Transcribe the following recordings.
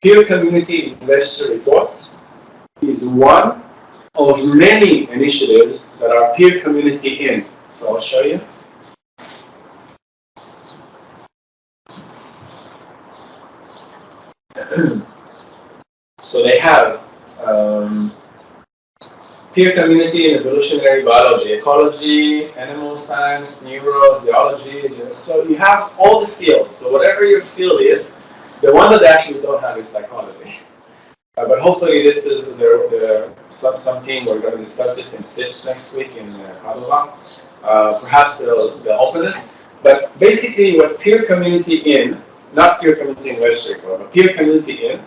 peer community in register reports is one of many initiatives that are peer community in. So I'll show you. So they have peer community in evolutionary biology, ecology, animal science, neurozoology. So you have all the fields. So whatever your field is, the one that they actually don't have is psychology. But hopefully this is some team, we're going to discuss this in SIPS next week in Padova. Perhaps they'll open this. But basically what peer community in, not peer community in registry, but peer community in,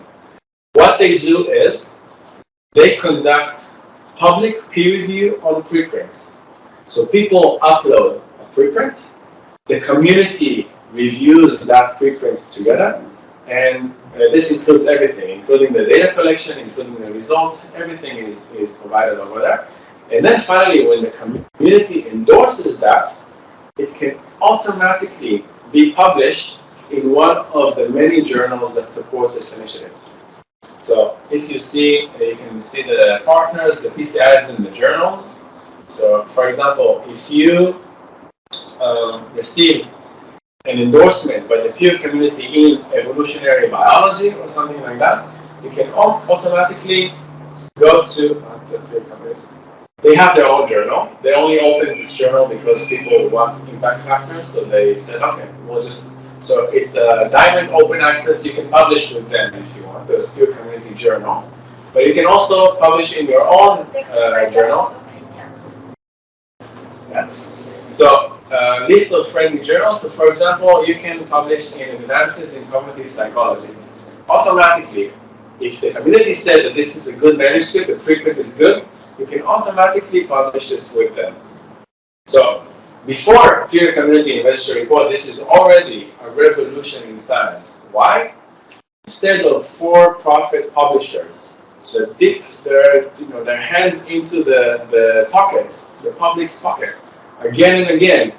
what they do is they conduct public peer review on preprints. So people upload a preprint, the community reviews that preprint together, and this includes everything, including the data collection, including the results, everything is provided over there. And then finally, when the community endorses that, it can automatically be published in one of the many journals that support this initiative. So if you see, you can see the partners, the PCIs in the journals. So for example, if you receive an endorsement by the peer community in evolutionary biology or something like that, you can automatically go to the peer community. They have their own journal. They only opened this journal because people want impact factors, so they said, okay, we'll just. So it's a diamond open access. You can publish with them if you want. There's peer community journal, but you can also publish in your own journal. Yeah. So list of friendly journals. So for example, you can publish in Advances in Cognitive Psychology. Automatically, if the community said that this is a good manuscript, the preprint is good, you can automatically publish this with them. So before peer community in registry report, this is already a revolution in science. Why? Instead of for-profit publishers that dip their hands into the pocket, the public's pocket, again and again,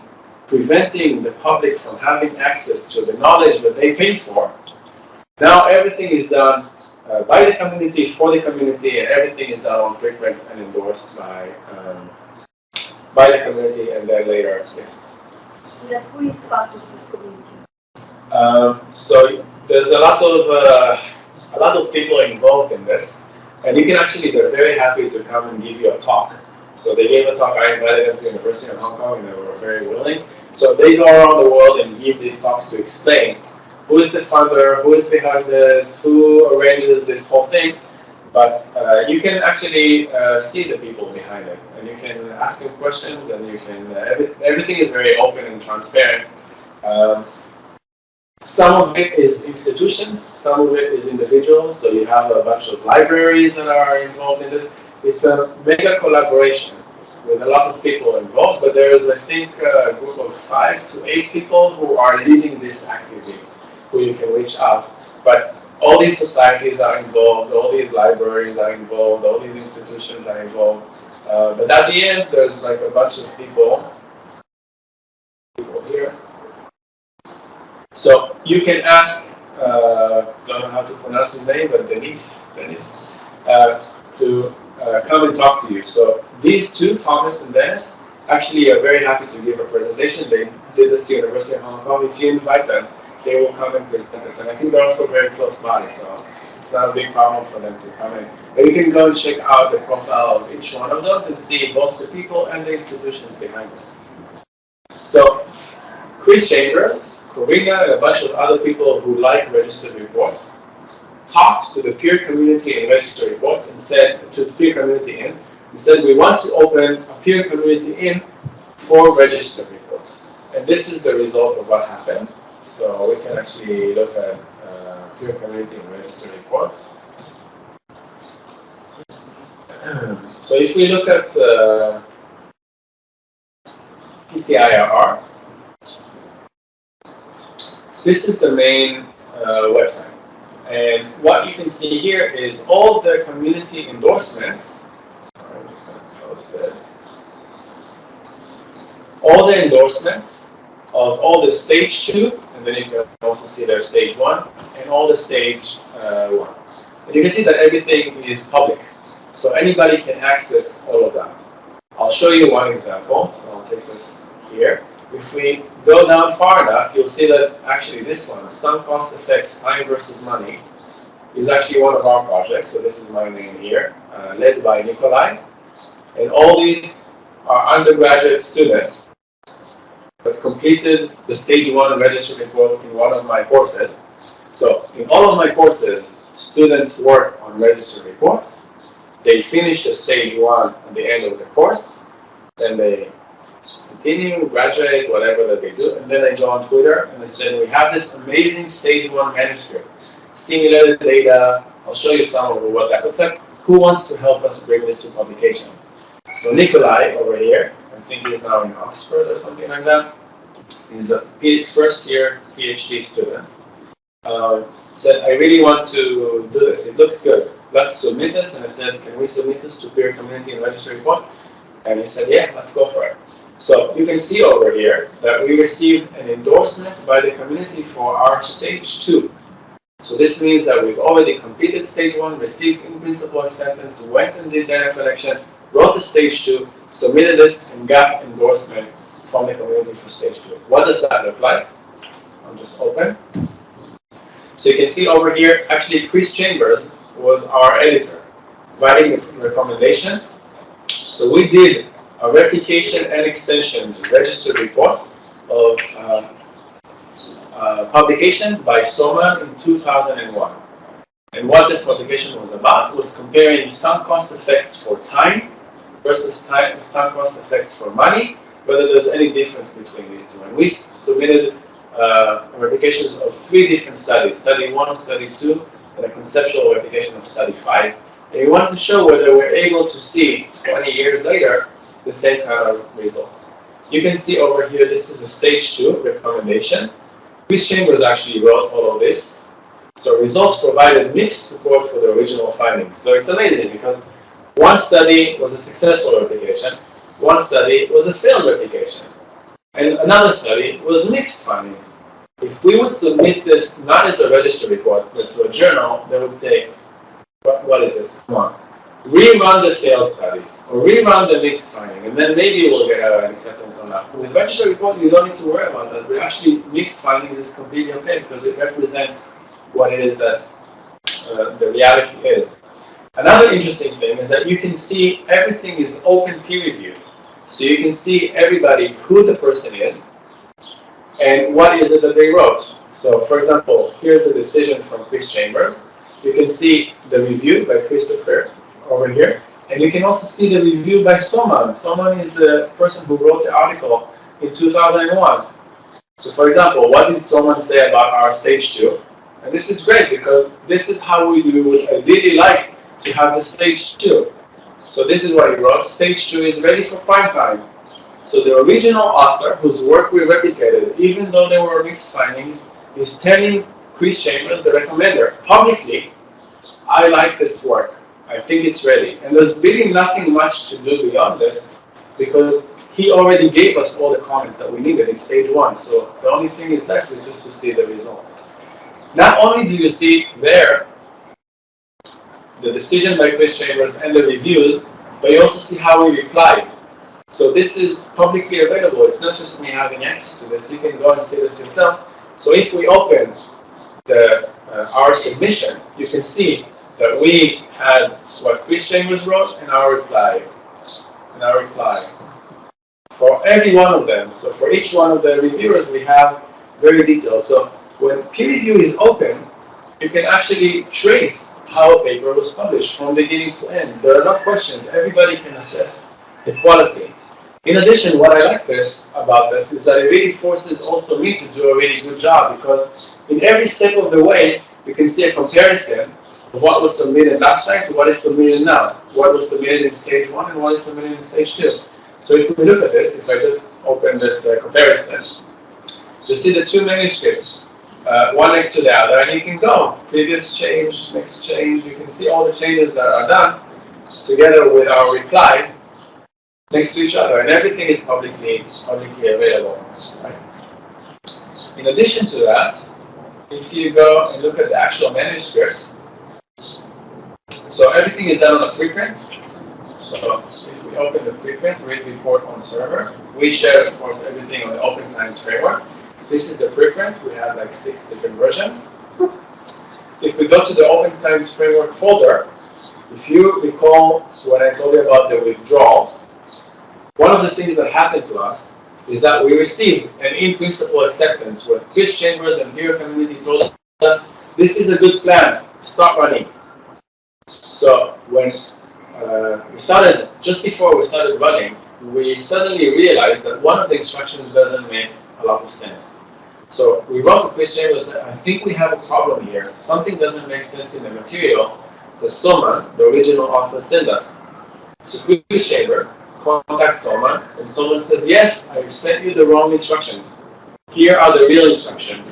preventing the public from having access to the knowledge that they pay for, now everything is done by the community, for the community, and everything is done on preprints and endorsed by the community, and then later, yes. And who is part of this community? So there's a lot of people involved in this, and you can actually, they're very happy to come and give you a talk. So they gave a talk, I invited them to the University of Hong Kong, and they were very willing. So they go around the world and give these talks to explain who is the funder, who is behind this, who arranges this whole thing. But you can actually see the people behind it, and you can ask them questions, and you can, everything is very open and transparent. Some of it is institutions, some of it is individuals, so you have a bunch of libraries that are involved in this. It's a mega collaboration with a lot of people involved, but there is, I think, a group of 5 to 8 people who are leading this actively, who you can reach out. But all these societies are involved, all these libraries are involved, all these institutions are involved. But at the end, there's like a bunch of people here. So you can ask, don't know how to pronounce his name, but Dennis, to come and talk to you. So these two, Thomas and Dennis, actually are very happy to give a presentation. They did this to University of Hong Kong. If you invite them, they will come and present this. And I think they're also very close by, so it's not a big problem for them to come in. But you can go and check out the profile of each one of those and see both the people and the institutions behind this. So Chris Chambers, Corina, and a bunch of other people who like registered reports talked to the peer community in registered reports and said, to the peer community in, and said, we want to open a peer community in for registered reports. And this is the result of what happened. So we can actually look at peer community in registered reports. So if we look at PCIRR, this is the main website. And what you can see here is all the community endorsements. I'm just going to close this. All the endorsements of all the stage 2 and then you can also see their stage 1 and all the stage 1. And you can see that everything is public, so anybody can access all of that. I'll show you one example, so I'll take this here. If we go down far enough, you'll see that actually this one, sum cost effects, time versus money, is actually one of our projects. So this is my name here, led by Nikolai. And all these are undergraduate students that completed the stage 1 register report in one of my courses. So in all of my courses, students work on register reports. They finish the stage 1 at the end of the course, then they continue, graduate, whatever that they do, and then they go on Twitter and they say, we have this amazing stage 1 manuscript, simulated data. I'll show you some of what that looks like. Who wants to help us bring this to publication? So Nikolai over here, I think he's now in Oxford or something like that. He's a first year PhD student. Said, I really want to do this. It looks good. Let's submit this. And I said, can we submit this to peer community and register report? And he said, yeah, let's go for it. So you can see over here that we received an endorsement by the community for our stage 2. So this means that we've already completed stage 1, received in principle acceptance, went and did data collection, wrote the stage 2, submitted this, and got endorsement from the community for stage 2. What does that look like? I'll just open. So you can see over here, actually Chris Chambers was our editor, writing the recommendation. So we did a replication and extensions registered report of publication by Soman in 2001. And what this publication was about was comparing sum cost effects for time versus sum cost effects for money, whether there's any difference between these two. And we submitted replications of 3 different studies, study 1, study 2, and a conceptual replication of study 5. And we wanted to show whether we're able to see, 20 years later, the same kind of results. You can see over here, this is a stage 2 recommendation. Chris Chambers actually wrote all of this. So results provided mixed support for the original findings. So it's amazing because one study was a successful replication, one study was a failed replication, and another study was mixed findings. If we would submit this not as a register report, but to a journal, they would say, what is this? Come on. Rerun the failed study, or rerun the mixed finding, and then maybe we'll get an acceptance on that. With register report, you don't need to worry about that, but actually mixed findings is completely okay because it represents what it is that the reality is. Another interesting thing is that you can see everything is open peer review. So you can see everybody who the person is and what is it that they wrote. So for example, here's the decision from Chris Chambers. You can see the review by Christopher over here. And you can also see the review by Soman. Soman is the person who wrote the article in 2001. So for example, what did Soman say about our stage 2? And this is great because this is how we would ideally like to have the stage 2. So this is what he wrote. Stage 2 is ready for prime time. So the original author, whose work we replicated, even though there were mixed findings, is telling Chris Chambers, the recommender, publicly, I like this work. I think it's ready. And there's really nothing much to do beyond this because he already gave us all the comments that we needed in stage 1. So the only thing is left is just to see the results. Not only do you see there the decision by Chris Chambers and the reviews, but you also see how we replied. So this is publicly available. It's not just me having access to this. You can go and see this yourself. So if we open our submission, you can see that we had what Chris Chambers wrote and our reply. For every one of them, so for each one of the reviewers, we have very detailed. So when peer review is open, you can actually trace how a paper was published from beginning to end. There are no questions. Everybody can assess the quality. In addition, what I like about this is that it really forces also me to do a really good job because in every step of the way, you can see a comparison of what was submitted last time to what is submitted now. What was submitted in stage 1 and what is submitted in stage 2. So if we look at this, if I just open this comparison, you see the 2 manuscripts, one next to the other, and you can go previous change, next change. You can see all the changes that are done together with our reply next to each other, and everything is publicly available. Right? In addition to that, if you go and look at the actual manuscript, so everything is done on a preprint. So if we open the preprint, read report on server, we share, of course, everything on the Open Science Framework. This is the preprint. We have like 6 different versions. If we go to the Open Science Framework folder, if you recall when I told you about the withdrawal, one of the things that happened to us is that we received an in-principle acceptance where Chris Chambers and peer community told us, this is a good plan, start running. So when we started, just before we started running, we suddenly realized that one of the instructions doesn't make a lot of sense. So we wrote to Chris Chambers and said, I think we have a problem here. Something doesn't make sense in the material that Soman, the original author, sent us. So Chris Chambers contacts Soman, and Soman says, yes, I sent you the wrong instructions. Here are the real instructions.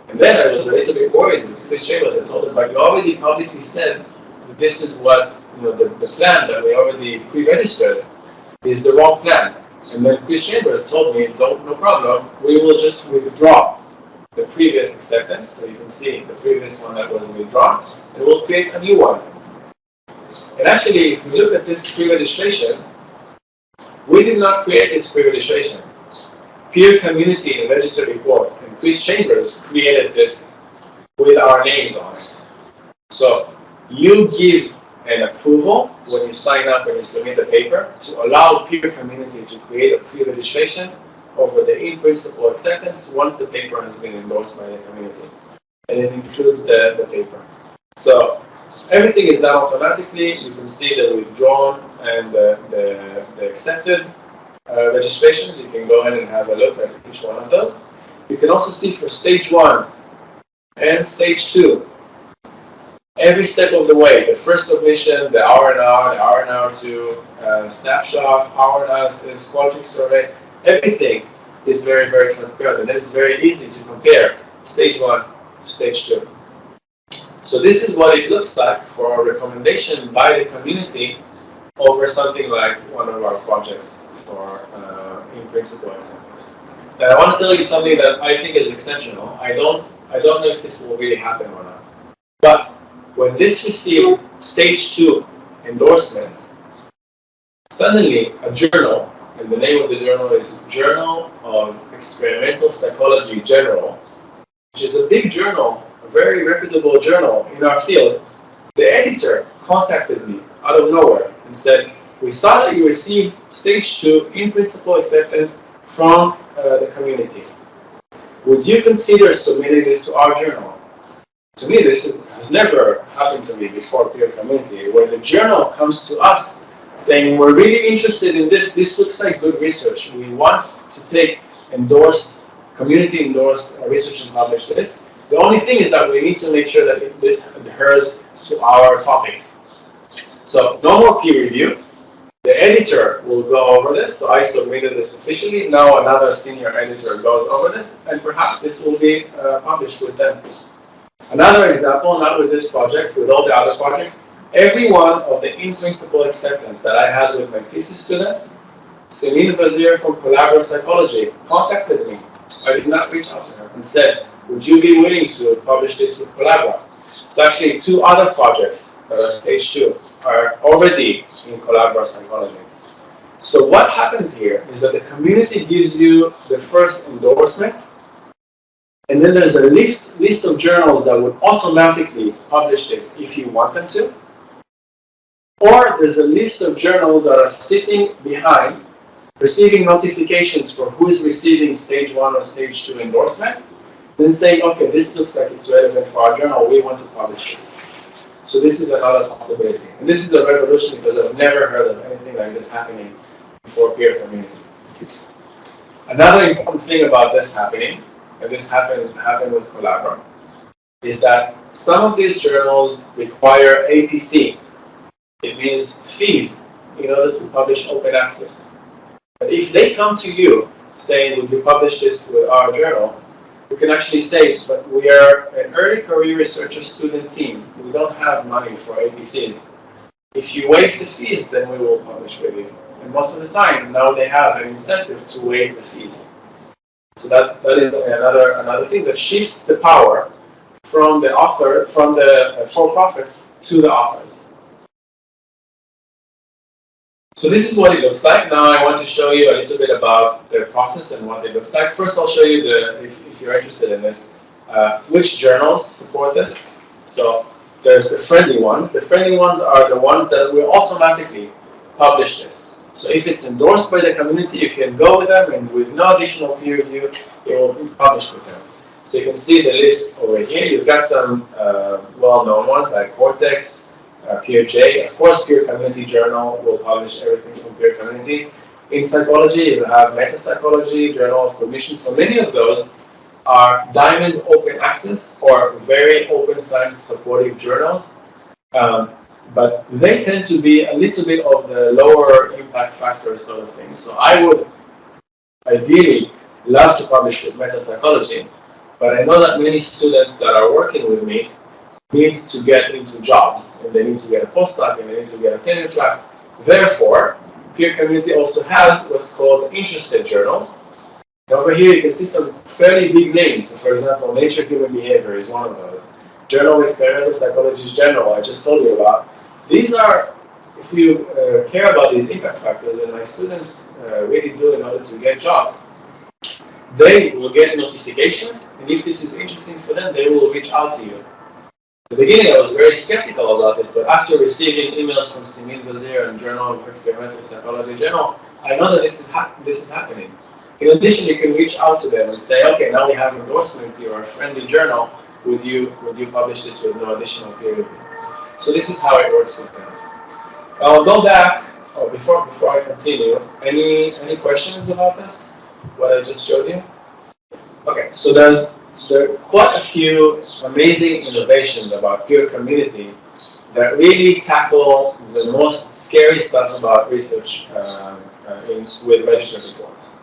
And then I was a little bit worried with Chris Chambers. I told him, but you already publicly said that this is what, the plan that we already pre-registered is the wrong plan. And then Chris Chambers told me, no problem, we will just withdraw the previous acceptance. So you can see the previous one that was withdrawn, and we'll create a new one. And actually, if we look at this pre-registration, we did not create this pre-registration. Peer community in the registered report, and Chris Chambers created this with our names on it. So you give an approval when you sign up, when you submit the paper, to allow peer community to create a pre-registration over the in-principle acceptance once the paper has been endorsed by the community. And it includes the paper. So everything is done automatically. You can see the withdrawn and the accepted registrations. You can go ahead and have a look at each one of those. You can also see for stage 1 and stage 2, every step of the way, the first submission, the R&R, the R&R2, snapshot, power analysis, quality survey, everything is very, very transparent, and then it's very easy to compare stage 1 to stage 2. So this is what it looks like for a recommendation by the community over something like one of our projects for in-principle acceptance. And I want to tell you something that I think is exceptional. I don't know if this will really happen or not. But when this received stage 2 endorsement, suddenly a journal, and the name of the journal is Journal of Experimental Psychology General, which is a big journal, a very reputable journal in our field. The editor contacted me out of nowhere and said, we saw that you received stage 2 in-principle acceptance from the community. Would you consider submitting this to our journal? To me, this has never happened to me before peer community, where the journal comes to us saying, we're really interested in this. This looks like good research. We want to take community-endorsed research and publish this. The only thing is that we need to make sure that this adheres to our topics. So no more peer review. The editor will go over this. So I submitted this officially. Now another senior editor goes over this, and perhaps this will be published with them. Another example, not with this project, with all the other projects, every one of the in-principle acceptance that I had with my thesis students, Semin Vazir from Collabora Psychology contacted me. I did not reach out to her and said, would you be willing to publish this with Collabora? So actually 2 other projects that are stage 2 are already in Collabora Psychology. So what happens here is that the community gives you the first endorsement, and then there's a list of journals that would automatically publish this if you want them to. Or there's a list of journals that are sitting behind, receiving notifications for who is receiving stage 1 or stage 2 endorsement, then saying, okay, this looks like it's relevant for our journal, we want to publish this. So this is another possibility. And this is a revolution because I've never heard of anything like this happening before peer community. Another important thing about this happening, and this happened with Collabora, is that some of these journals require APC. It means fees in order to publish open access. But if they come to you saying, would you publish this with our journal, you can actually say, but we are an early career researcher student team. We don't have money for APCs. If you waive the fees, then we will publish with you. And most of the time, now they have an incentive to waive the fees. So that is another thing that shifts the power from the author, from the for-profits to the authors. So this is what it looks like. Now I want to show you a little bit about the process and what it looks like. First I'll show you, if you're interested in this, which journals support this. So there's the friendly ones. The friendly ones are the ones that will automatically publish this. So if it's endorsed by the community, you can go with them, and with no additional peer review, it will be published with them. So you can see the list over here. You've got some well-known ones like Cortex, PeerJ. Of course, Peer Community Journal will publish everything from Peer Community. In psychology, you have Meta Psychology, Journal of Cognition. So many of those are diamond open access or very open science supportive journals. But they tend to be a little bit of the lower impact factor sort of thing. So I would ideally love to publish with Meta Psychology, but I know that many students that are working with me need to get into jobs, and they need to get a postdoc, and they need to get a tenure track. Therefore, Peer Community also has what's called interested journals. And over here, you can see some fairly big names. So for example, Nature Human Behavior is one of those. Journal of Experimental Psychology General, I just told you about. These are, if you care about these impact factors, and my students really do in order to get jobs, they will get notifications, and if this is interesting for them, they will reach out to you. At the beginning, I was very skeptical about this, but after receiving emails from Simit Vazir and Journal of Experimental Psychology General, I know that this is happening. In addition, you can reach out to them and say, okay, now we have endorsement to your friendly journal. Would you publish this with no additional peer review? So this is how it works with them. I'll go back. Oh, before I continue, any questions about this? What I just showed you? Okay, so there are quite a few amazing innovations about Peer Community that really tackle the most scary stuff about research with registered reports.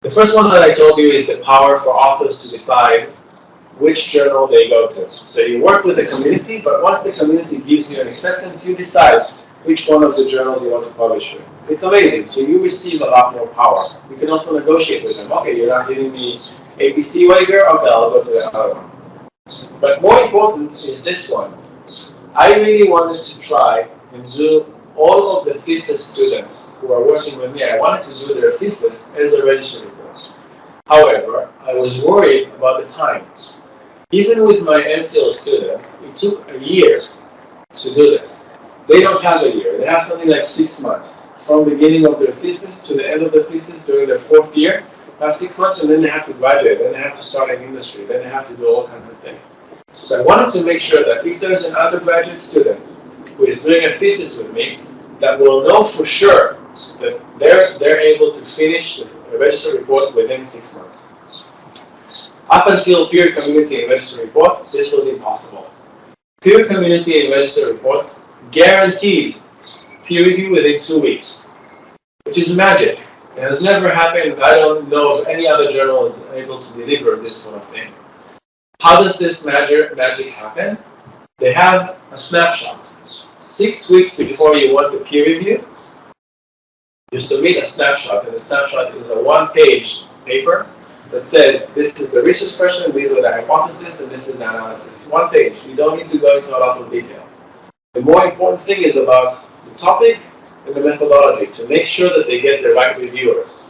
The first one that I told you is the power for authors to decide which journal they go to. So you work with the community, but once the community gives you an acceptance, you decide which one of the journals you want to publish with. It's amazing. So you receive a lot more power. You can also negotiate with them. Okay, you're not giving me ABC waiver, okay, I'll go to the other one. But more important is this one. I really wanted to try and do all of the thesis students who are working with me, I wanted to do their thesis as a registered report. However, I was worried about the time. Even with my MPhil student, it took a year to do this. They don't have a year. They have something like 6 months. From the beginning of their thesis to the end of the thesis during their 4th year, they have 6 months, and then they have to graduate. Then they have to start an industry. Then they have to do all kinds of things. So I wanted to make sure that if there's an undergraduate student who is doing a thesis with me, that will know for sure that they're able to finish the registered report within 6 months. Up until Peer Community and Registered Report, this was impossible. Peer Community and Registered Report guarantees peer review within 2 weeks, which is magic. It has never happened. I don't know of any other journal is able to deliver this sort of thing. How does this magic happen? They have a snapshot. 6 weeks before you want the peer review, you submit a snapshot, and the snapshot is a 1-page paper that says, this is the research question, these are the hypotheses, and this is the analysis. 1 page. You don't need to go into a lot of detail. The more important thing is about the topic and the methodology, to make sure that they get the right reviewers.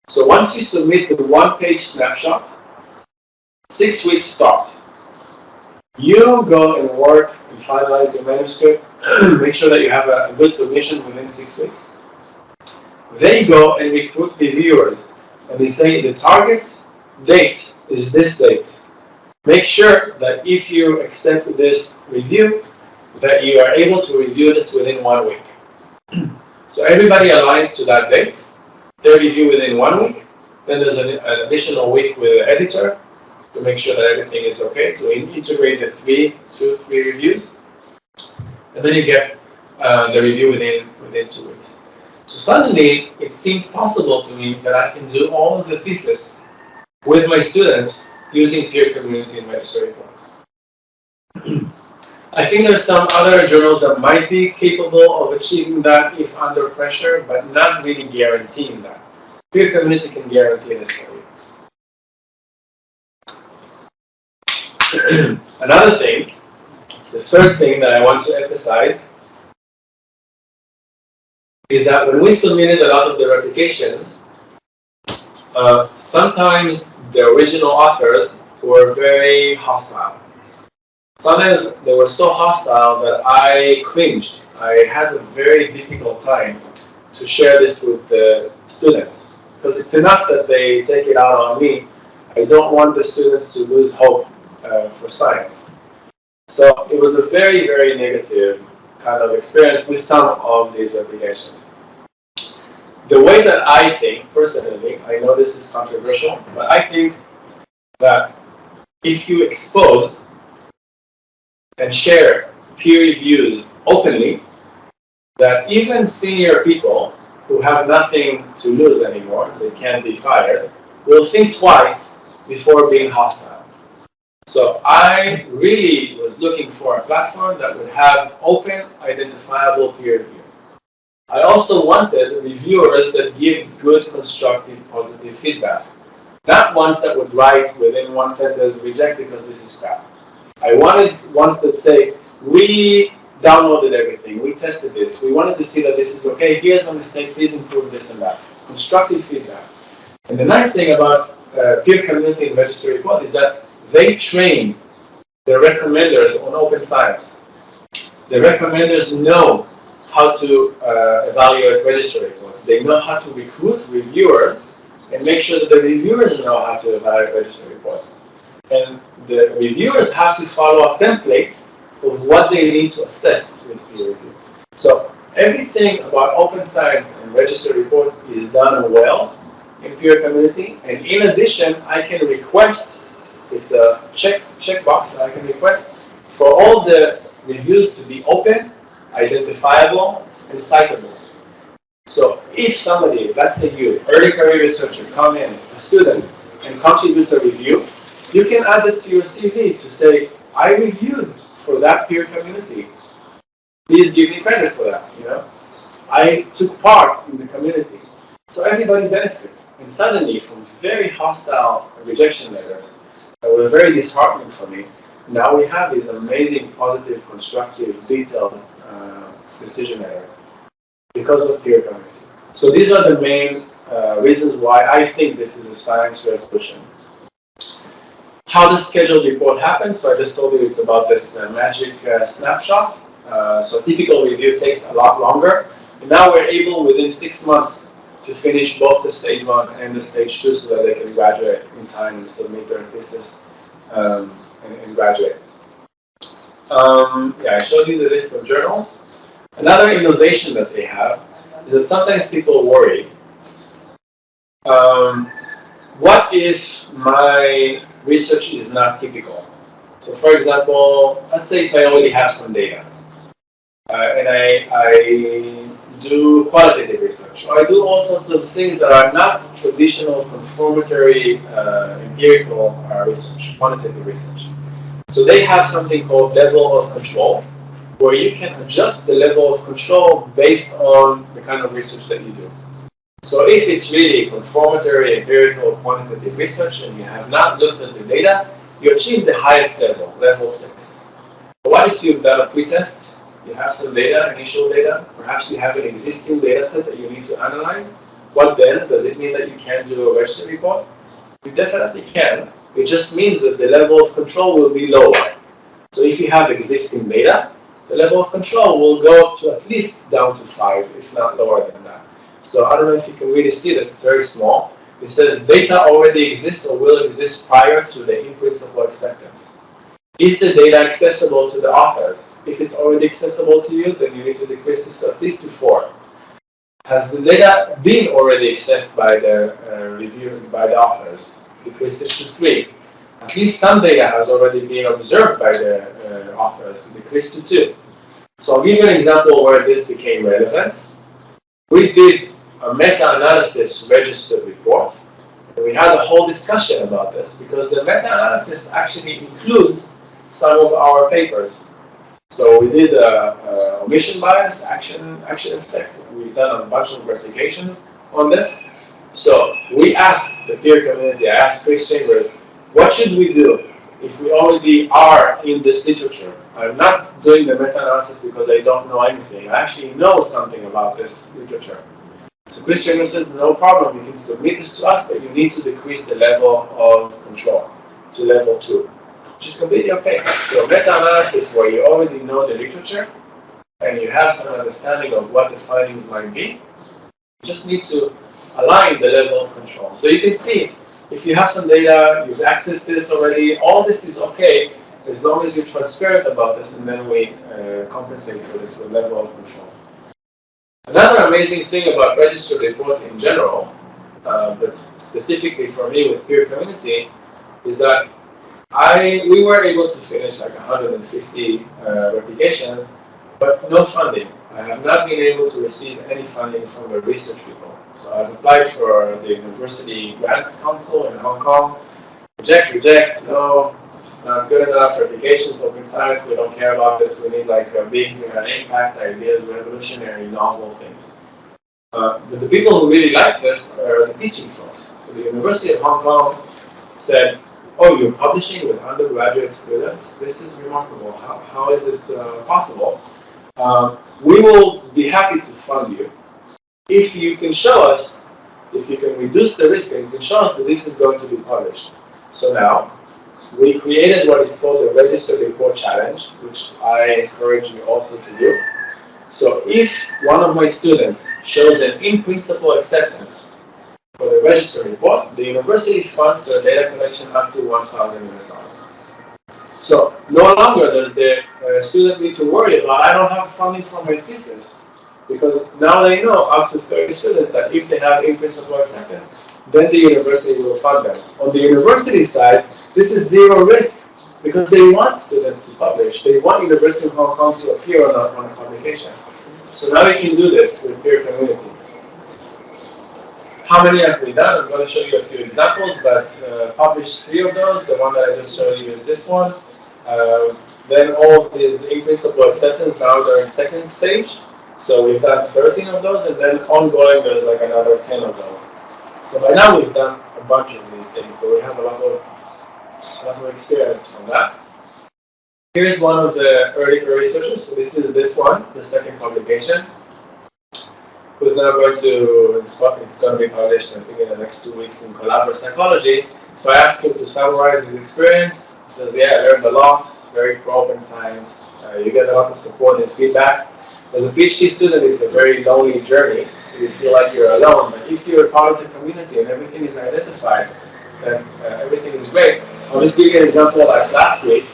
So once you submit the 1-page snapshot, 6 weeks start. You go and work and finalize your manuscript, make sure that you have a good submission within 6 weeks. They go and recruit reviewers, and they say the target date is this date. Make sure that if you accept this review, that you are able to review this within 1 week. So everybody aligns to that date. They review within 1 week. Then there's an additional week with the editor to make sure that everything is okay, to integrate the 2 or 3 reviews. And then you get the review within 2 weeks. So suddenly, it seemed possible to me that I can do all of the thesis with my students using Peer Community and Registered Reports. I think there's some other journals that might be capable of achieving that if under pressure, but not really guaranteeing that. Peer Community can guarantee this for you. Another thing, the third thing that I want to emphasize is that when we submitted a lot of the replications, sometimes the original authors were very hostile. Sometimes they were so hostile that I cringed. I had a very difficult time to share this with the students, because it's enough that they take it out on me. I don't want the students to lose hope for science. So it was a very, very negative kind of experience with some of these replications. The way that I think, personally, I know this is controversial, but I think that if you expose and share peer reviews openly, that even senior people who have nothing to lose anymore, they can't be fired, will think twice before being hostile. So I really was looking for a platform that would have open, identifiable peer review. I also wanted reviewers that give good, constructive, positive feedback. Not ones that would write within one sentence, reject because this is crap. I wanted ones that say, we downloaded everything, we tested this, we wanted to see that this is okay, here's a mistake, please improve this and that. Constructive feedback. And the nice thing about peer community and registry report is that they train the recommenders on open science. The recommenders know how to evaluate registry reports. They know how to recruit reviewers and make sure that the reviewers know how to evaluate registry reports. And the reviewers have to follow a template of what they need to assess with peer review. So everything about open science and registry report is done well in peer community. And in addition, I can request, it's a checkbox, I can request for all the reviews to be open, identifiable, and citable. So if somebody, let's say you, early career researcher, come in, a student, and contributes a review, you can add this to your CV to say, I reviewed for that peer community. Please give me credit for that, you know. I took part in the community. So everybody benefits. And suddenly, from very hostile rejection letters that were very disheartening for me, now we have these amazing, positive, constructive, detailed decision letters because of peer community. So these are the main reasons why I think this is a science revolution. How does scheduled report happen? So I just told you it's about this magic snapshot. So a typical review takes a lot longer. And now we're able, within 6 months, to finish both the stage 1 and the stage 2 so that they can graduate in time and submit their thesis and graduate. Yeah, I showed you the list of journals. Another innovation that they have is that sometimes people worry, what if my research is not typical? So for example, let's say if I already have some data, and I do qualitative research, or I do all sorts of things that are not traditional confirmatory empirical research, quantitative research. So they have something called level of control, where you can adjust the level of control based on the kind of research that you do. So if it's really confirmatory, empirical, quantitative research, and you have not looked at the data, you achieve the highest level, level 6. But what if you've done a pretest? You have some data, initial data, perhaps you have an existing data set that you need to analyze. What then? Does it mean that you can't do a registry report? You definitely can. It just means that the level of control will be lower. So if you have existing data, the level of control will go to at least down to 5, if not lower than that. So I don't know if you can really see this, it's very small. It says data already exists or will exist prior to the in-principle acceptance. Is the data accessible to the authors? If it's already accessible to you, then you need to decrease this at least to 4. Has the data been already accessed by the by the authors? Decrease this to 3. At least some data has already been observed by the authors. Decrease to 2. So I'll give you an example where this became relevant. We did a meta-analysis registered report, and we had a whole discussion about this because the meta-analysis actually includes some of our papers. So we did omission bias, action effect. We've done a bunch of replications on this. So we asked the peer community, I asked Chris Chambers, what should we do if we already are in this literature. I'm not doing the meta-analysis because I don't know anything. I actually know something about this literature. So Christian says, no problem, you can submit this to us, but you need to decrease the level of control to level 2, which is completely okay. So meta-analysis where you already know the literature and you have some understanding of what the findings might be, you just need to align the level of control. So you can see, if you have some data, you've accessed this already, all this is okay as long as you're transparent about this, and then we compensate for this with level of control. Another amazing thing about registered reports in general, but specifically for me with peer community, is that we were able to finish like 150 replications, but no funding. I have not been able to receive any funding from a research report. So I've applied for the University Grants Council in Hong Kong. Reject, no, it's not good enough. Replications, open science, we don't care about this. We need like a big impact ideas, revolutionary, novel things. But the people who really like this are the teaching folks. So the University of Hong Kong said, oh, you're publishing with undergraduate students? This is remarkable. How is this possible? We will be happy to fund you if you can show us, if you can reduce the risk and you can show us that this is going to be published. So now, we created what is called the Registered Report Challenge, which I encourage you also to do. So if one of my students shows an in-principle acceptance for the registered report, the university funds their data collection up to $1,000. So no longer does the student need to worry about, I don't have funding for my thesis, because now they know up to 30 students that if they have in-principle acceptance, then the university will fund them. On the university side, this is zero risk, because they want students to publish. They want University of Hong Kong to appear on a publication. So now we can do this with peer community. How many have we done? I'm going to show you a few examples, but published 3 of those. The one that I just showed you is this one. Then all of these in-principle acceptance, now they're in second stage. So we've done 13 of those, and then ongoing there's like another 10 of those. So by now we've done a bunch of these things, so we have a lot of experience from that. Here's one of the early researchers. So this is this one, the second publication. Who's now going to, it's going to be published, I think, in the next 2 weeks in Collaborative Psychology. So I asked him to summarize his experience. He says, yeah, I learned a lot, very pro-open science. You get a lot of support and feedback. As a PhD student, it's a very lonely journey, so you feel like you're alone. But if you're part of the community and everything is identified, then everything is great. I'll just give you an example. Like last week,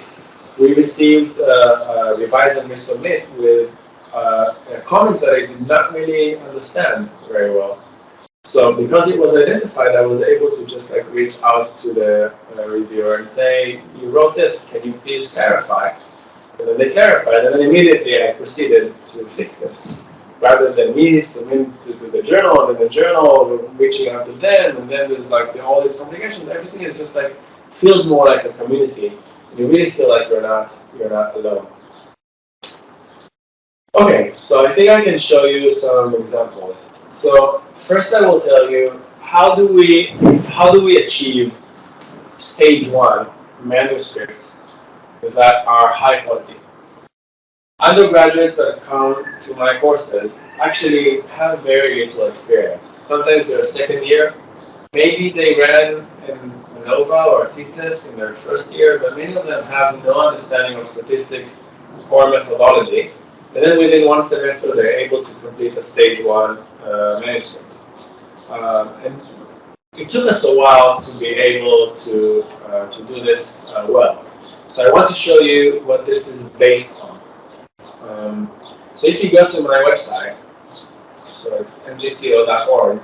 we received Revise and Resubmit with a comment that I did not really understand very well. So because it was identified, I was able to just like reach out to the reviewer and say, you wrote this, can you please clarify? And then they clarified, and then immediately I proceeded to fix this. Rather than me submitting to the journal, and then the journal reaching out to them, and then there's like all these complications, everything is just like, feels more like a community. And you really feel like you're not alone. Okay, so I think I can show you some examples. So first I will tell you, how do we achieve stage 1 manuscripts that are high quality? Undergraduates that come to my courses actually have very little experience. Sometimes they're second year, maybe they ran an ANOVA or a t-test in their first year, but many of them have no understanding of statistics or methodology. And then within 1 semester, they're able to complete a stage 1 manuscript. And it took us a while to be able to do this well. So I want to show you what this is based on. So if you go to my website, so it's mgto.org,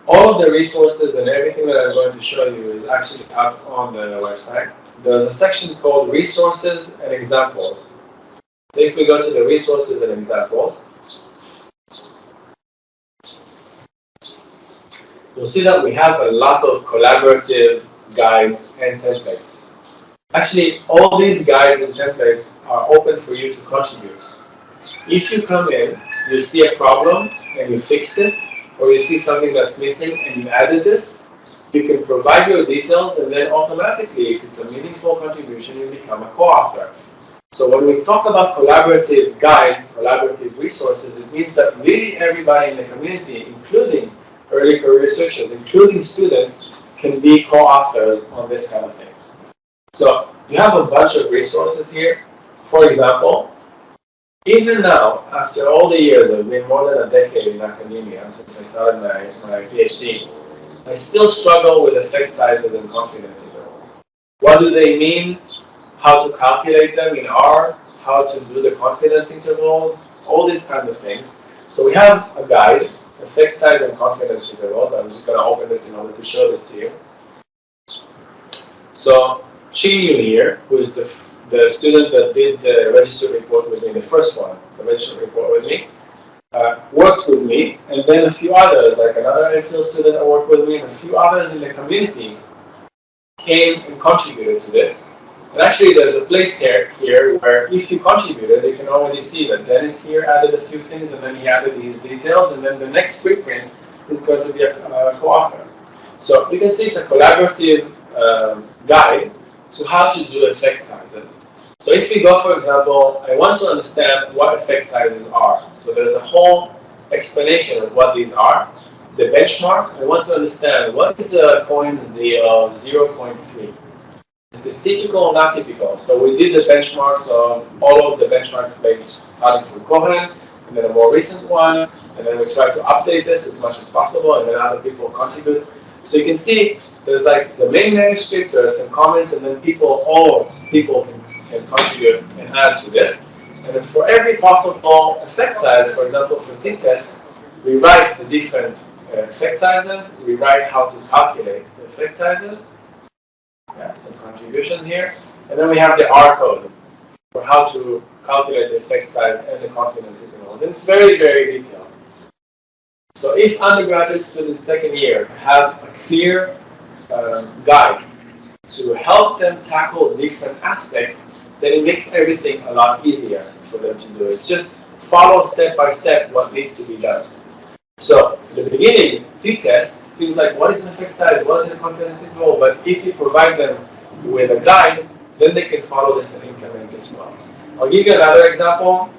all of the resources and everything that I'm going to show you is actually up on the website. There's a section called Resources and Examples. So if we go to the Resources and Examples, you'll see that we have a lot of collaborative guides and templates. Actually, all these guides and templates are open for you to contribute. If you come in, you see a problem and you fixed it, or you see something that's missing and you added this, you can provide your details, and then automatically, if it's a meaningful contribution, you become a co-author. So when we talk about collaborative guides, collaborative resources, it means that really everybody in the community, including early career researchers, including students, can be co-authors on this kind of thing. So you have a bunch of resources here. For example, even now, after all the years, I've been more than a decade in academia since I started my PhD, I still struggle with effect sizes and confidence intervals. What do they mean? How to calculate them in R? How to do the confidence intervals? All these kinds of things. So we have a guide, effect size and confidence intervals. I'm just going to open this in order to show this to you. So Chinyu here, who is the student that did the registered report with me, the first one, the registered report with me, worked with me, and then a few others, like another MPhil student that worked with me, and a few others in the community came and contributed to this. And actually there's a place here where if you contributed, you can already see that Dennis here added a few things, and then he added these details, and then the next preprint is going to be a co-author. So you can see it's a collaborative guide to how to do effect sizes. So if we go, for example, I want to understand what effect sizes are. So there's a whole explanation of what these are. The benchmark, I want to understand what is the Cohen's d of 0.3. Is this typical or not typical? So we did the benchmarks of all of the benchmarks based starting from Cohen, and then a more recent one, and then we try to update this as much as possible, and then other people contribute. So you can see there's like the main manuscript, there are some comments, and then all people can contribute and add to this. And then for every possible effect size, for example, for t-tests, we write the different effect sizes, we write how to calculate the effect sizes. Yeah, some contribution here. And then we have the R code for how to calculate the effect size and the confidence intervals. And it's very, very detailed. So if undergraduate students second year have a clear guide to help them tackle different aspects, then it makes everything a lot easier for them to do. It's just follow step by step what needs to be done. So in the beginning, t-test seems like what is an effect size, what is the confidence interval, but if you provide them with a guide, then they can follow this and implement this well. I'll give you another example.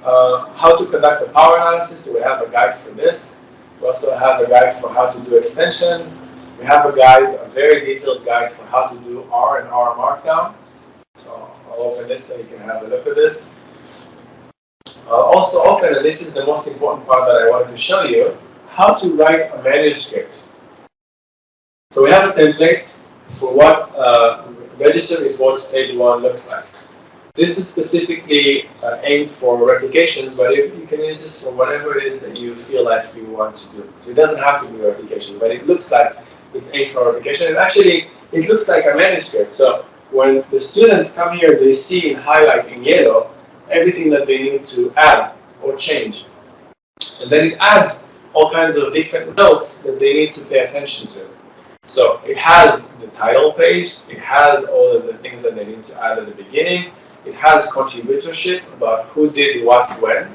How to conduct a power analysis. So we have a guide for this. We also have a guide for how to do extensions. We have a guide, a very detailed guide for how to do R and R Markdown. So I'll open this so you can have a look at this. I'll also open, and this is the most important part that I wanted to show you, how to write a manuscript. So we have a template for what registered report stage 1 looks like. This is specifically aimed for replications, but you can use this for whatever it is that you feel like you want to do. So it doesn't have to be a replication, but it looks like it's aimed for replication. And actually, it looks like a manuscript. So when the students come here, they see in highlight in yellow everything that they need to add or change. And then it adds all kinds of different notes that they need to pay attention to. So it has the title page, it has all of the things that they need to add at the beginning, it has contributorship about who did what when,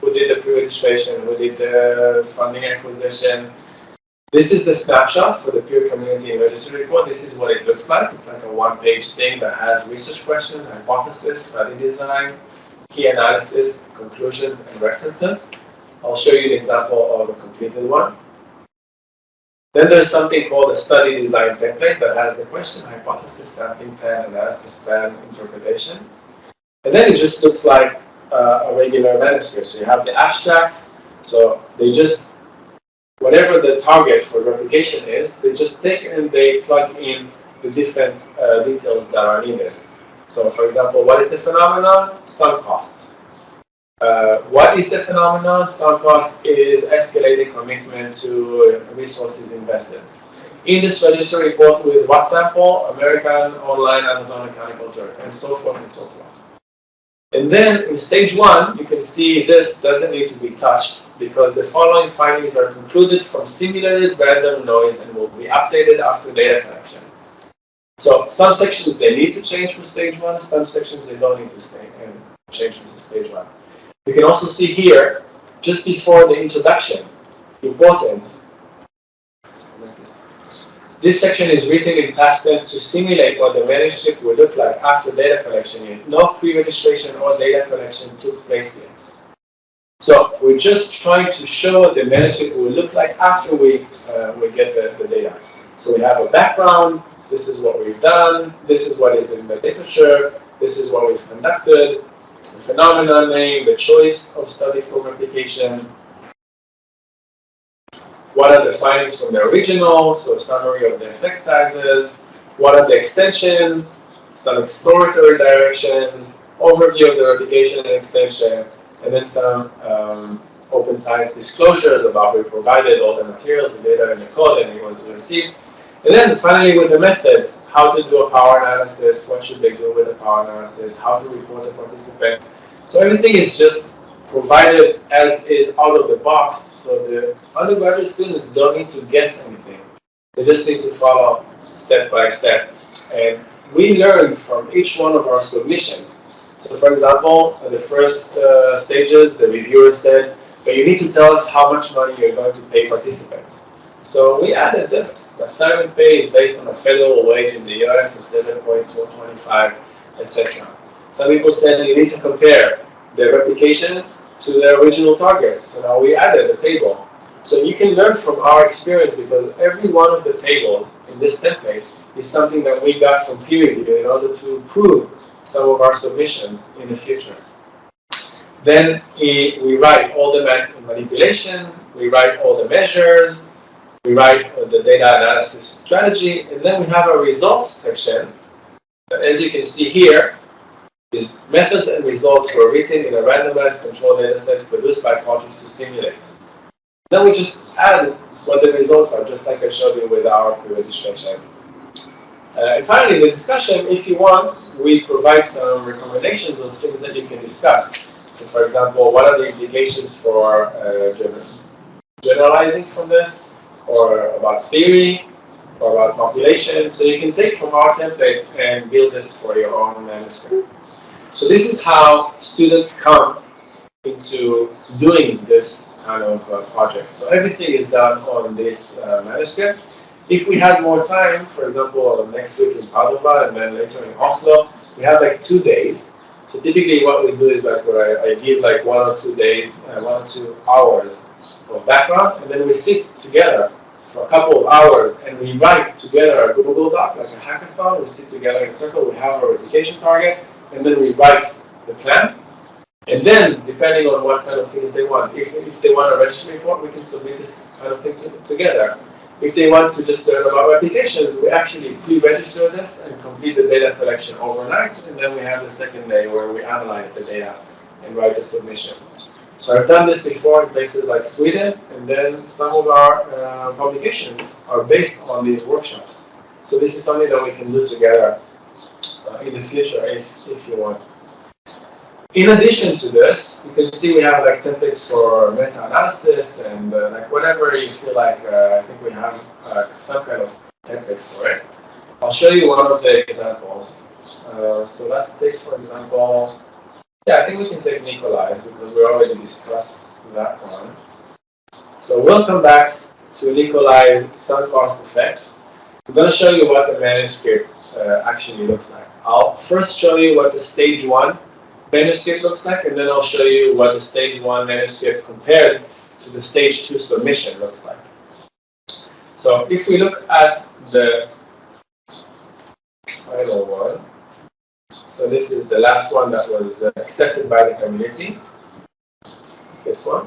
who did the pre-registration, who did the funding acquisition. This is the snapshot for the peer community and registered report. This is what it looks like. It's like a one-page thing that has research questions, hypothesis, study design, key analysis, conclusions, and references. I'll show you an example of a completed one. Then there's something called a study design template that has the question, hypothesis, sampling plan, analysis plan, interpretation. And then it just looks like a regular manuscript. So you have the abstract. So they just, whatever the target for replication is, they just take and they plug in the different details that are needed. So for example, what is the phenomenon? Sunk cost. What is the phenomenon? Sunk cost is escalated commitment to resources invested. In this register report with what sample? American, online, Amazon, Mechanical Turk, and so forth and so forth. And then in stage 1, you can see this doesn't need to be touched because the following findings are concluded from simulated random noise and will be updated after data collection. So some sections they need to change for stage 1, some sections they don't need to change for stage 1. You can also see here, just before the introduction, important. This section is written in past tense to simulate what the manuscript will look like after data collection yet. No pre-registration or data collection took place yet. So we're just trying to show what the manuscript will look like after we get the data. So we have a background, this is what we've done, this is what is in the literature, this is what we've conducted, the phenomenon name, the choice of study for replication, what are the findings from the original, so a summary of the effect sizes, what are the extensions, some exploratory directions, overview of the replication and extension, and then some open science disclosures about we provided all the materials, the data, and the code, and it was received. And then finally with the methods, how to do a power analysis, what should they do with a power analysis, how to report the participants. So everything is just provided as is out of the box, so the undergraduate students don't need to guess anything. They just need to follow step by step. And we learn from each one of our submissions. So for example, the first stages, the reviewer said, but you need to tell us how much money you're going to pay participants. So we added this. The assignment pay is based on a federal wage in the US of 7.225, etc. Some people said you need to compare the replication to the original target. So now we added a table. So you can learn from our experience because every one of the tables in this template is something that we got from peer review in order to improve some of our submissions in the future. Then we write all the manipulations, we write all the measures, we write the data analysis strategy, and then we have a results section that, as you can see here, is methods and results were written in a randomized control data set produced by projects to simulate. Then we just add what the results are, just like I showed you with our pre-registration. And finally, in the discussion, if you want, we provide some recommendations on things that you can discuss. So for example, what are the implications for generalizing from this, or about theory, or about population. So you can take from our template and build this for your own manuscript. So this is how students come into doing this kind of project. So everything is done on this manuscript. If we had more time, for example, next week in Padova and then later in Oslo, we have like 2 days. So typically what we do is like where I give like 1 or 2 days, 1 or 2 hours of background, and then we sit together for a couple of hours and we write together a Google Doc, like a hackathon. We sit together in a circle, we have a replication target, and then we write the plan. And then, depending on what kind of things they want, if they want a registry report, we can submit this kind of thing together. If they want to just learn about replications, we actually pre-register this and complete the data collection overnight, and then we have the second day where we analyze the data and write the submission. So I've done this before in places like Sweden, and then some of our publications are based on these workshops. So this is something that we can do together in the future if you want. In addition to this, you can see we have like templates for meta-analysis and like whatever you feel like. I think we have some kind of template for it. I'll show you one of the examples. So let's take, for example, I think we can take Nikolai's because we already discussed that one. So we'll come back to Nikolai's sunk cost effect. I'm going to show you what the manuscript actually looks like. I'll first show you what the stage 1 manuscript looks like, and then I'll show you what the stage 1 manuscript compared to the stage 2 submission looks like. So if we look at the final one, so this is the last one that was accepted by the community. It's this one.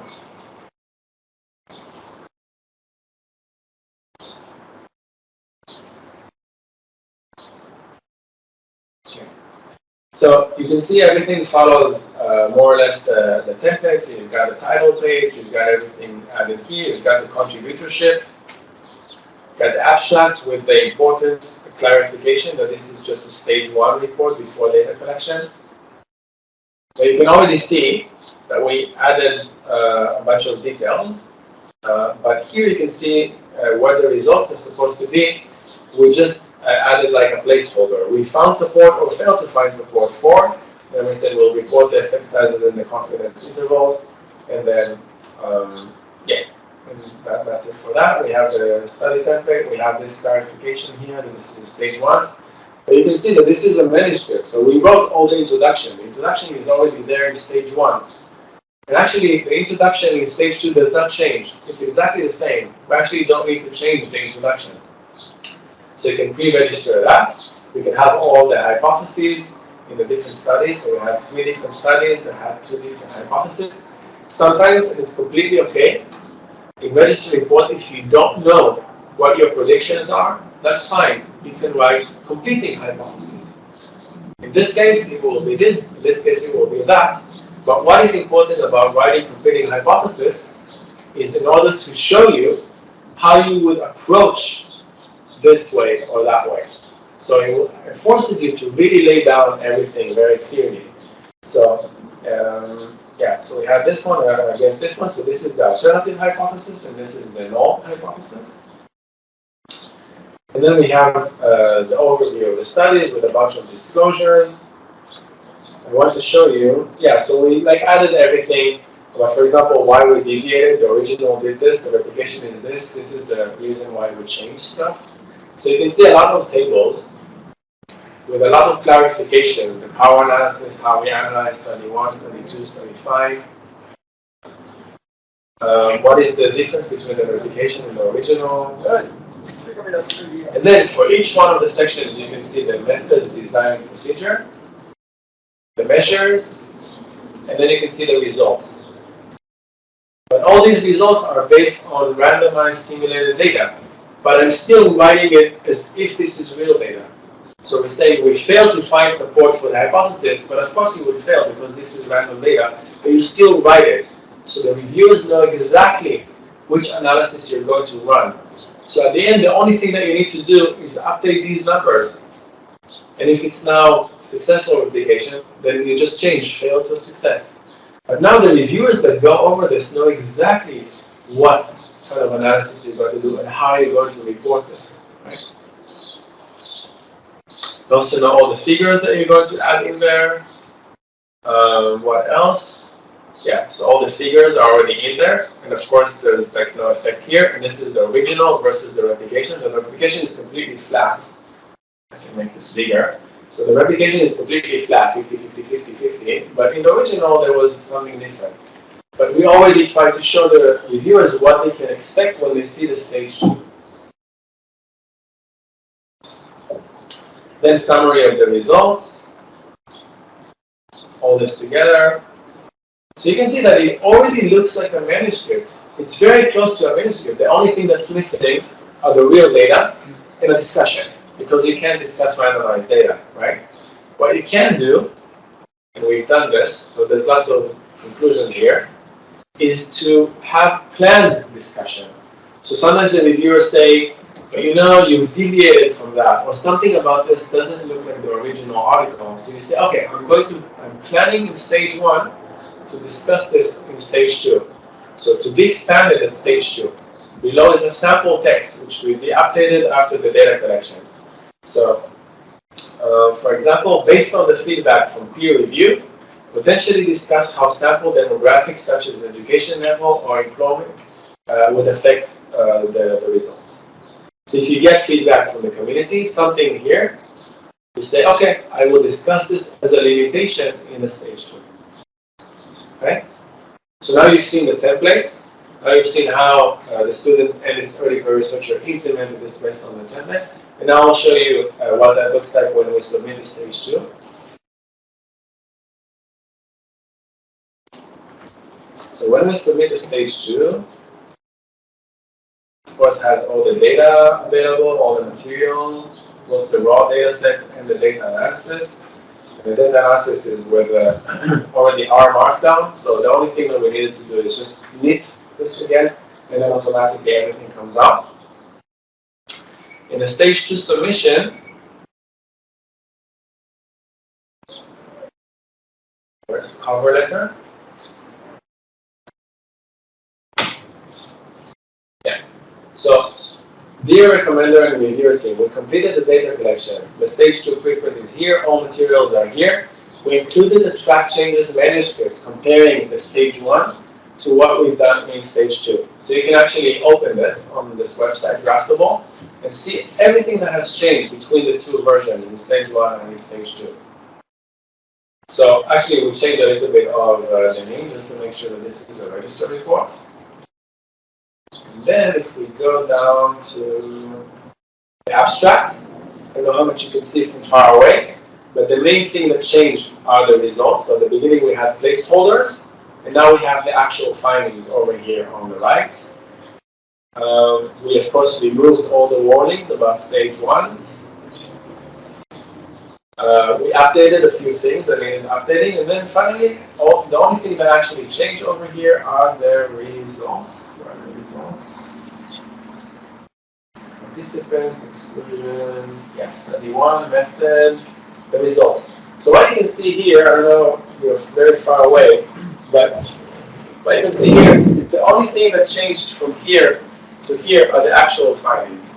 So you can see everything follows more or less the template. So you've got a title page, you've got everything added here, you've got the contributorship, you've got the abstract with the important clarification that this is just a stage 1 report before data collection. But you can already see that we added a bunch of details. But here you can see what the results are supposed to be. We just added like a placeholder. We found support or failed to find support for. Then we said we'll report the effect sizes and the confidence intervals. And then, And that's it for that. We have the study template. We have this clarification here. This is stage 1. But you can see that this is a manuscript. So we wrote all the introduction. The introduction is already there in stage 1. And actually, the introduction in stage 2 does not change. It's exactly the same. We actually don't need to change the introduction. So you can pre-register that. We can have all the hypotheses in the different studies. So we have 3 different studies that have 2 different hypotheses. Sometimes it's completely okay. In register report, if you don't know what your predictions are, that's fine. You can write competing hypotheses. In this case, it will be this. In this case, it will be that. But what is important about writing competing hypothesis is in order to show you how you would approach this way or that way. So it forces you to really lay down everything very clearly. So yeah, so we have this one against this one. So this is the alternative hypothesis, and this is the null hypothesis. And then we have the overview of the studies with a bunch of disclosures. I want to show you, yeah, so we added everything about, for example, why we deviated. The original did this, the replication is this. This is the reason why we changed stuff. So you can see a lot of tables with a lot of clarification, the power analysis, how we analyze study 1, study 2, study 5. What is the difference between the replication and the original? And then for each one of the sections, you can see the method, design, procedure, the measures, and then you can see the results. But all these results are based on randomized simulated data. But I'm still writing it as if this is real data. So we're saying we failed to find support for the hypothesis, but of course you would fail because this is random data, but you still write it. So the reviewers know exactly which analysis you're going to run. So at the end, the only thing that you need to do is update these numbers. And if it's now successful replication, then you just change fail to success. But now the reviewers that go over this know exactly what kind of analysis you're going to do and how you're going to report this. Right? You also know all the figures that you're going to add in there. What else? Yeah, so all the figures are already in there. And of course, there's no effect here. And this is the original versus the replication. The replication is completely flat. I can make this bigger. So the replication is completely flat, 50, 50, 50, 50. But in the original, there was something different. But we already tried to show the reviewers what they can expect when they see the stage 2. Then summary of the results. All this together. So you can see that it already looks like a manuscript. It's very close to a manuscript. The only thing that's missing are the real data and a discussion, because you can't discuss randomized data, right? What you can do, and we've done this, so there's lots of conclusions here, is to have planned discussion. So sometimes the reviewers say, but you know, you've deviated from that, or something about this doesn't look like the original article. So you say, okay, I'm planning in stage 1 to discuss this in stage 2. So to be expanded at stage 2. Below is a sample text, which will be updated after the data collection. So, for example, based on the feedback from peer review, potentially discuss how sample demographics such as education level or employment would affect the results. So if you get feedback from the community, something here, you say, okay, I will discuss this as a limitation in the stage 2. Okay? So now you've seen the template. Now you've seen how the students and this early career researcher implemented this based on the template. And now I'll show you what that looks like when we submit to stage 2. So when we submit to stage 2, of course, has all the data available, all the materials, both the raw data sets and the data analysis. And the data analysis is with already R markdown. So the only thing that we needed to do is just knit this again, and then automatically everything comes out. In the stage 2 submission, cover letter. Yeah. So, dear recommender and reviewer team, we completed the data collection. The stage 2 preprint is here. All materials are here. We included the track changes manuscript comparing the stage 1 to what we've done in stage 2. So you can actually open this on this website, Draftable, and see everything that has changed between the two versions, in stage 1 and in stage 2. So actually we changed a little bit of the name just to make sure that this is a registered report. And then if we go down to the abstract, I don't know how much you can see from far away, but the main thing that changed are the results. So at the beginning we had placeholders, and now we have the actual findings over here on the right. We of course removed all the warnings about stage 1. We updated a few things that needed updating, and then finally, the only thing that actually changed over here are the results. Where are the results? Participants, exclusion, yeah, study 1, method, the results. So what you can see here, I know you're very far away, but what you can see here, the only thing that changed from here to here are the actual findings.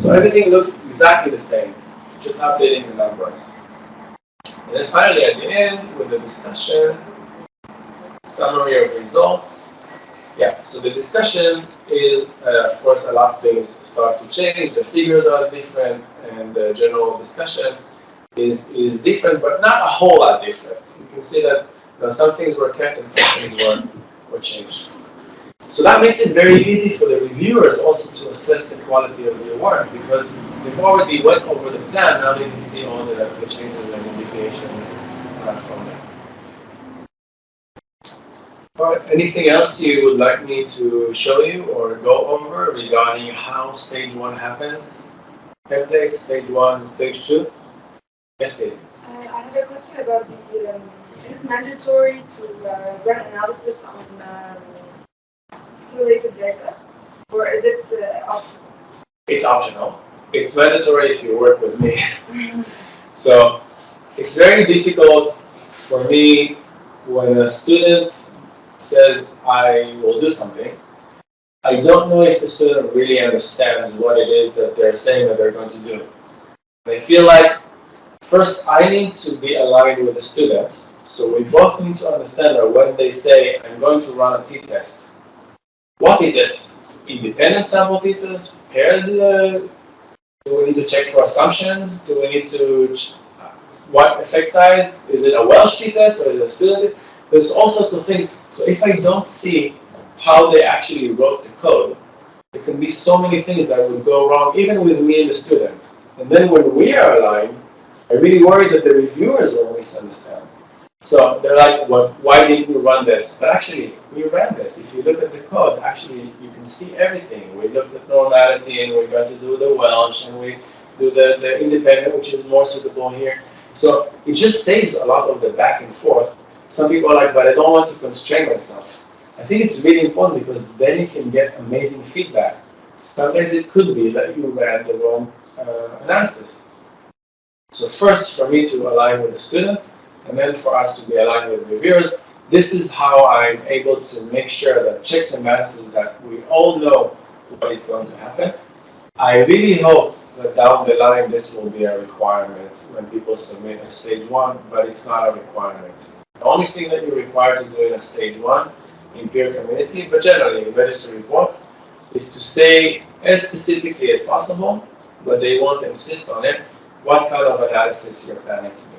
So everything looks exactly the same, just updating the numbers. And then finally at the end, with the discussion, summary of results. Yeah, so the discussion is, of course, a lot of things start to change. The figures are different, and the general discussion is different, but not a whole lot different. You can see that some things were kept and some things were changed. So that makes it very easy for the reviewers also to assess the quality of your work, because they've already went over the plan. Now they can see all the changes and indications from there. All right, anything else you would like me to show you or go over regarding how stage 1 happens? Template, stage 1, stage 2? Yes, Dave. I have a question about the, is it mandatory to run analysis on simulated data, or is it optional? It's optional. It's mandatory if you work with me. So it's very difficult for me when a student says, I will do something. I don't know if the student really understands what it is that they're saying that they're going to do. I feel like first I need to be aligned with the student, so we both need to understand that when they say, I'm going to run a t-test, what t-test? Independent sample t-test? Paired? Do we need to check for assumptions? Do we need to, what effect size? Is it a Welsh t-test or is it a student? There's all sorts of things. So if I don't see how they actually wrote the code, there can be so many things that would go wrong, even with me and the student. And then when we are aligned, I really worry that the reviewers will misunderstand. So they're like, well, why didn't we run this? But actually, we ran this. If you look at the code, actually, you can see everything. We looked at normality, and we're going to do the Welsh, and we do the independent, which is more suitable here. So it just saves a lot of the back and forth. Some people are like, but I don't want to constrain myself. I think it's really important because then you can get amazing feedback. Sometimes it could be that you ran the wrong analysis. So first, for me to align with the students, and then for us to be aligned with reviewers, this is how I'm able to make sure that checks and balances, that we all know what is going to happen. I really hope that down the line this will be a requirement when people submit a stage 1, but it's not a requirement. The only thing that you're required to do in a stage 1 in peer community, but generally in register reports, is to say as specifically as possible, but they won't insist on it, what kind of analysis you're planning to do.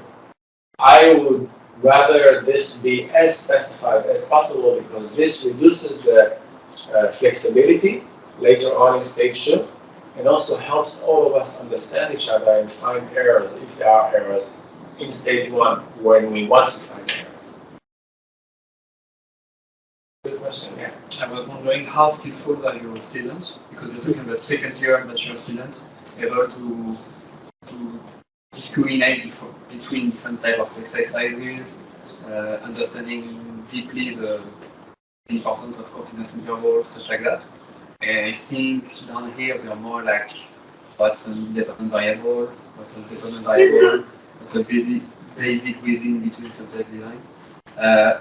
I would rather this be as specified as possible because this reduces the flexibility later on in stage 2, and also helps all of us understand each other and find errors, if there are errors, in stage 1 when we want to find errors. Good question, yeah. I was wondering how skillful are your students, because you're talking about second year bachelor students, able to discriminate between different types of effect sizes, understanding deeply the importance of confidence intervals, such like that. And I think down here we are more like what's an independent variable, what's a dependent variable, what's a basic within between subject design.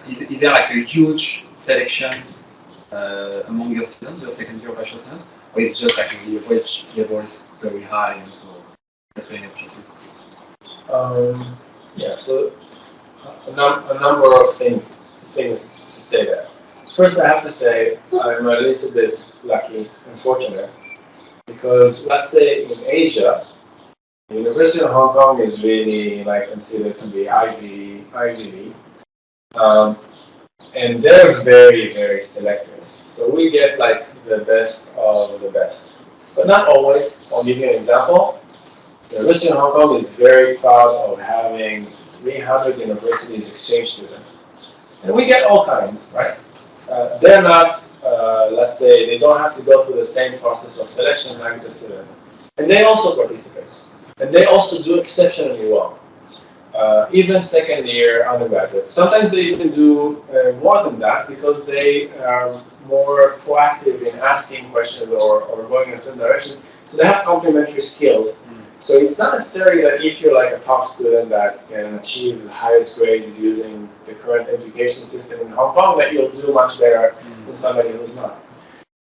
Is there like a huge selection among your students, your second year bachelor students, or is it just like the average level is very high and so there's plenty of choices? Yeah, so a number of things to say there. First, I have to say I'm a little bit lucky and fortunate because let's say in Asia, the University of Hong Kong is really like considered to be Ivy League, and they're very, very selective. So we get like the best of the best, but not always. So I'll give you an example. The University of Hong Kong is very proud of having 300 universities exchange students, and we get all kinds, right? They're not, let's say, they don't have to go through the same process of selection like the students, and they also participate. And they also do exceptionally well. Even second year undergraduates. Sometimes they even do more than that because they are more proactive in asking questions or going in a certain direction. So they have complementary skills. So it's not necessarily that if you're like a top student that can achieve the highest grades using the current education system in Hong Kong that you'll do much better than somebody who's not.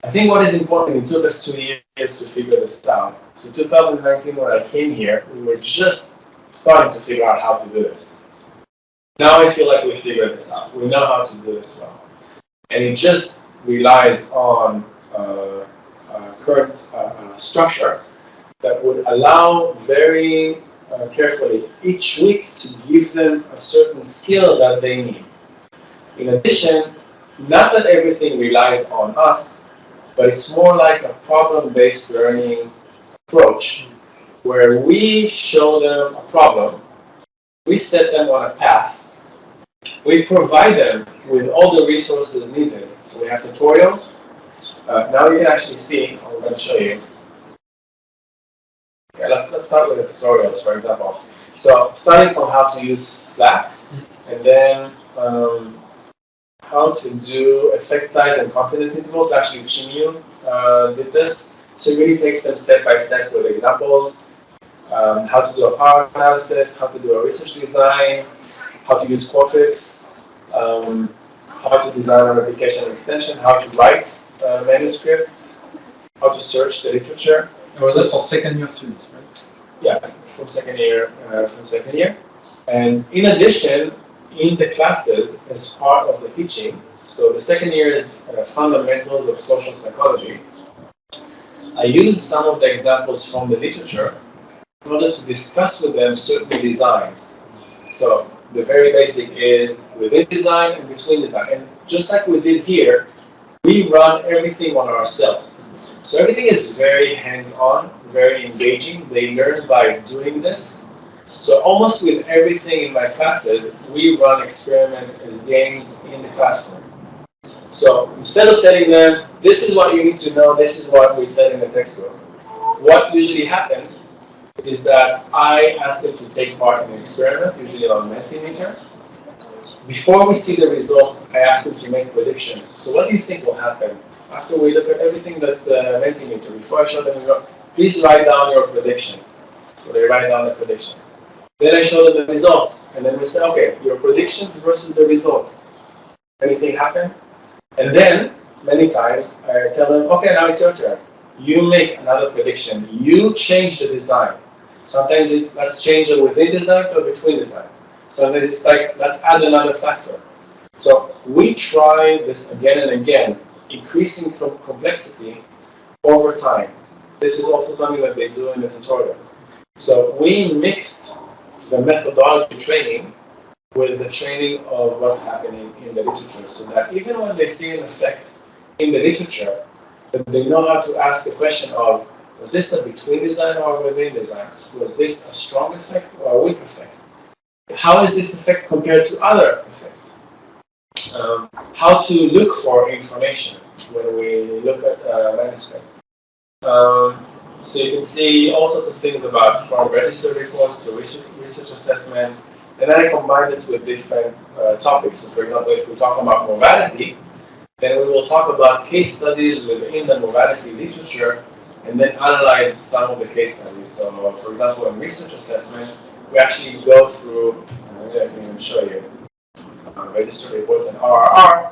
I think what is important, it took us 2 years to figure this out. So 2019, when I came here, we were just starting to figure out how to do this. Now I feel like we figured this out. We know how to do this well. And it just relies on current structure that would allow very carefully each week to give them a certain skill that they need. In addition, not that everything relies on us, but it's more like a problem-based learning approach where we show them a problem, we set them on a path, we provide them with all the resources needed. So we have tutorials. Now you can actually see, I'm going to show you. Okay, let's start with the tutorials, for example. So starting from how to use Slack, and then how to do effect size and confidence intervals. Actually, Chinyu did this. So it really takes them step by step with examples. How to do a power analysis, how to do a research design, how to use Qualtrics, how to design a replication extension, how to write manuscripts, how to search the literature. Was that for second year students, right? Yeah, from second year. And in addition, in the classes, as part of the teaching, so the second year is fundamentals of social psychology. I use some of the examples from the literature in order to discuss with them certain designs. So the very basic is within design and between design. And just like we did here, we run everything on ourselves. So everything is very hands-on, very engaging. They learn by doing this. So almost with everything in my classes, we run experiments as games in the classroom. So instead of telling them, this is what you need to know, this is what we said in the textbook, what usually happens is that I ask them to take part in an experiment, usually on Mentimeter. Before we see the results, I ask them to make predictions. So what do you think will happen? After we look at everything that Mentimeter, before I show them, please write down your prediction. So they write down the prediction. Then I show them the results, and then we say, okay, your predictions versus the results. Anything happen? And then, many times, I tell them, okay, now it's your turn. You make another prediction. You change the design. Sometimes it's, let's change it within design or between design. Sometimes it's like, let's add another factor. So we try this again and again, increasing complexity over time. This is also something that they do in the tutorial. So we mixed the methodology training with the training of what's happening in the literature, so that even when they see an effect in the literature, that they know how to ask the question of, was this a between design or within design? Was this a strong effect or a weak effect? How is this effect compared to other effects? How to look for information when we look at manuscript. So you can see all sorts of things about from registered reports to research assessments, and then I combine this with different topics. So for example, if we talk about morality, then we will talk about case studies within the morality literature, and then analyze some of the case studies. So for example, in research assessments, we actually go through, I can show you, registered reports and RRR.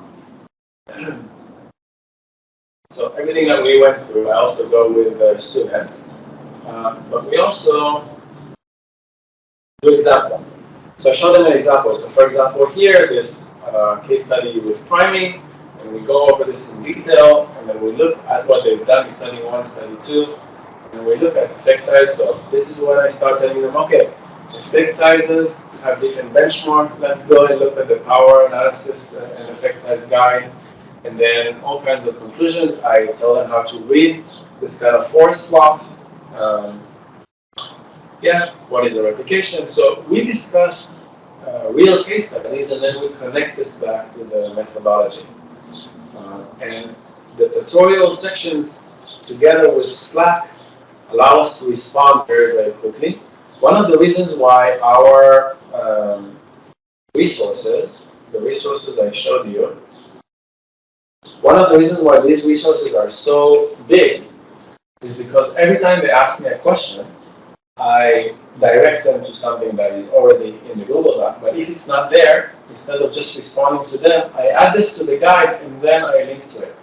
So everything that we went through, I also go with students, but we also do example. So I show them an example. So for example, here, this case study with priming, and we go over this in detail, and then we look at what they've done in study 1, study 2, and we look at effect size. So this is when I start telling them, okay, effect sizes have different benchmark. Let's go and look at the power analysis and effect size guide, and then all kinds of conclusions. I tell them how to read this kind of force plot. What is a replication? So we discuss real case studies, and then we connect this back to the methodology. And the tutorial sections, together with Slack, allow us to respond very, very quickly. One of the reasons why our resources, the resources I showed you, one of the reasons why these resources are so big is because every time they ask me a question, I direct them to something that is already in the Google Doc. But if it's not there, instead of just responding to them, I add this to the guide and then I link to it.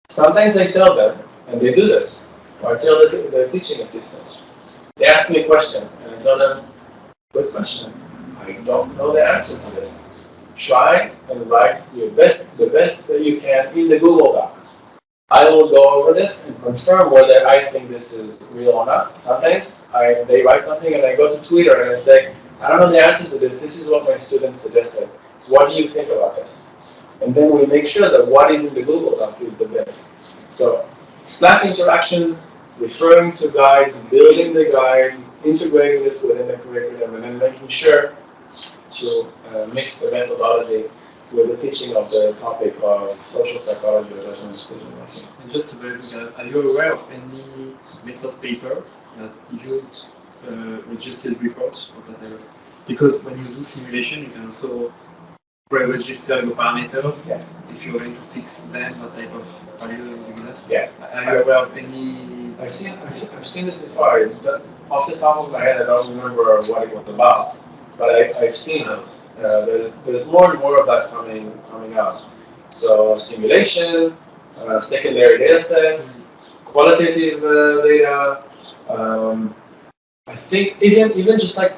Sometimes I tell them, and they do this, or I tell the teaching assistants. They ask me a question, and I tell them, good question. I don't know the answer to this. Try and write the best that you can in the Google Doc. I will go over this and confirm whether I think this is real or not. Sometimes they write something and I go to Twitter and I say, I don't know the answer to this. This is what my students suggested. What do you think about this? And then we make sure that what is in the Google Doc is the best. So Slack interactions, referring to guides, building the guides, integrating this within the curriculum, and then making sure to mix the methodology with the teaching of the topic of social psychology or judgment decision making. And just to verify, are you aware of any method paper that used registered reports of that type? Because when you do simulation, you can also pre-register your parameters. Yes. If you're going to fix them, what type of value you do that? Yeah. Are you aware of any? I've seen this before. Off the top of my head, I don't remember what it was about. But I've seen those. There's more and more of that coming out. So simulation, secondary data sets, qualitative data. I think even just like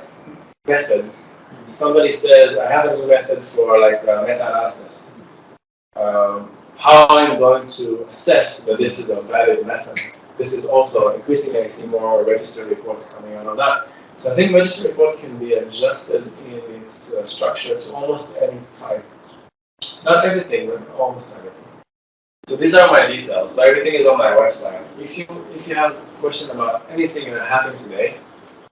methods. Somebody says, I have a new method for like meta-analysis. How I'm going to assess that this is a valid method. This is also increasingly I see more registered reports coming out on that. So I think register report can be adjusted in its structure to almost any type. Not everything, but almost everything. So these are my details. So everything is on my website. If you have a question about anything that happened today,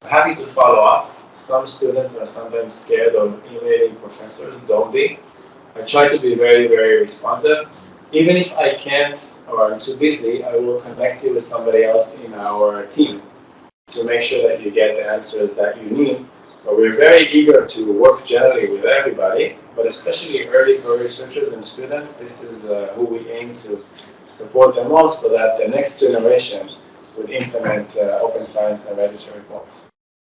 I'm happy to follow up. Some students are sometimes scared of emailing professors. Don't be. I try to be very, very responsive. Even if I can't or I'm too busy, I will connect you with somebody else in our team to make sure that you get the answers that you need. But we're very eager to work generally with everybody, but especially early career researchers and students. This is who we aim to support the most so that the next generation would implement open science and register reports.